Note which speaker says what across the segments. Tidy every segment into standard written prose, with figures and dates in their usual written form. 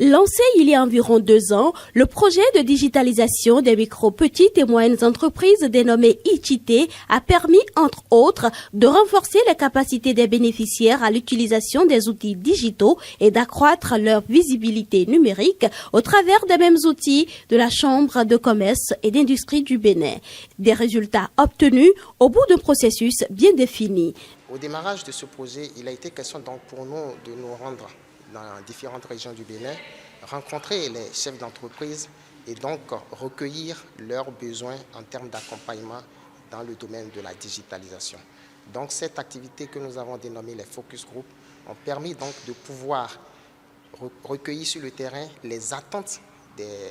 Speaker 1: Lancé il y a environ 2 ans, le projet de digitalisation des micro, petites et moyennes entreprises dénommé ICT a permis, entre autres, de renforcer les capacités des bénéficiaires à l'utilisation des outils digitaux et d'accroître leur visibilité numérique au travers des mêmes outils de la Chambre de commerce et d'industrie du Bénin. Des résultats obtenus au bout d'un processus bien défini.
Speaker 2: Au démarrage de ce projet, il a été question donc pour nous de nous rendre dans différentes régions du Bénin, rencontrer les chefs d'entreprise et donc recueillir leurs besoins en termes d'accompagnement dans le domaine de la digitalisation. Donc cette activité que nous avons dénommée les Focus Group ont permis donc de pouvoir recueillir sur le terrain les attentes des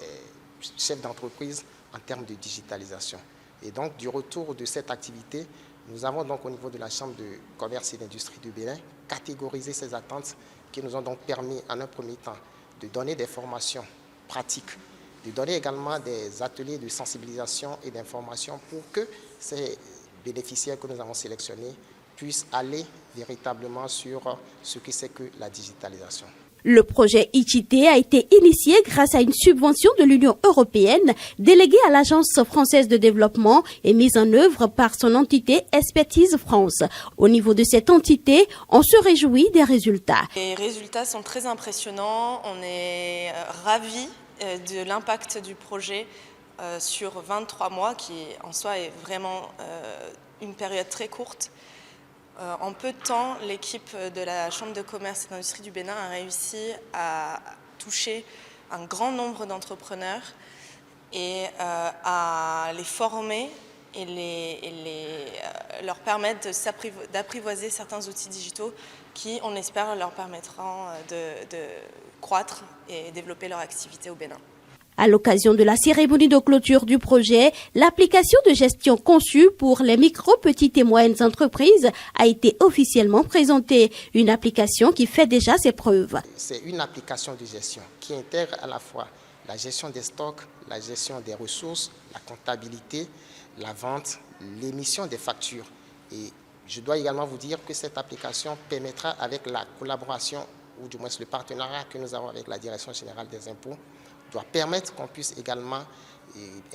Speaker 2: chefs d'entreprise en termes de digitalisation. Et donc du retour de cette activité, nous avons donc au niveau de la Chambre de commerce et d'industrie du Bénin catégorisé ces attentes qui nous ont donc permis en un premier temps de donner des formations pratiques, de donner également des ateliers de sensibilisation et d'information pour que ces bénéficiaires que nous avons sélectionnés puissent aller véritablement sur ce que c'est que la digitalisation.
Speaker 1: Le projet ICT a été initié grâce à une subvention de l'Union européenne déléguée à l'Agence française de développement et mise en œuvre par son entité Expertise France. Au niveau de cette entité, on se réjouit des résultats.
Speaker 3: Les résultats sont très impressionnants. On est ravis de l'impact du projet sur 23 mois, qui en soi est vraiment une période très courte. En peu de temps, l'équipe de la Chambre de commerce et d'industrie du Bénin a réussi à toucher un grand nombre d'entrepreneurs et à les former et leur permettre d'apprivoiser certains outils digitaux qui, on espère, leur permettront de croître et développer leur activité au Bénin.
Speaker 1: À l'occasion de la cérémonie de clôture du projet, l'application de gestion conçue pour les micro, petites et moyennes entreprises a été officiellement présentée. Une application qui fait déjà ses preuves.
Speaker 2: C'est une application de gestion qui intègre à la fois la gestion des stocks, la gestion des ressources, la comptabilité, la vente, l'émission des factures. Et je dois également vous dire que cette application permettra, avec la collaboration ou du moins le partenariat que nous avons avec la Direction générale des impôts, doit permettre qu'on puisse également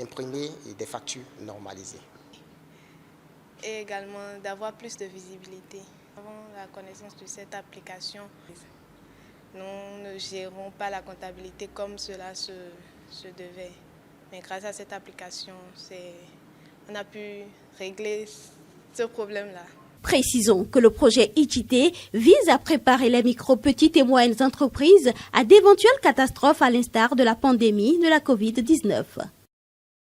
Speaker 2: imprimer des factures normalisées.
Speaker 4: Et également d'avoir plus de visibilité. Avant la connaissance de cette application, nous ne gérons pas la comptabilité comme cela se devait. Mais grâce à cette application, on a pu régler ce problème-là.
Speaker 1: Précisons que le projet ICT vise à préparer les micro, petites et moyennes entreprises à d'éventuelles catastrophes à l'instar de la pandémie de la Covid-19.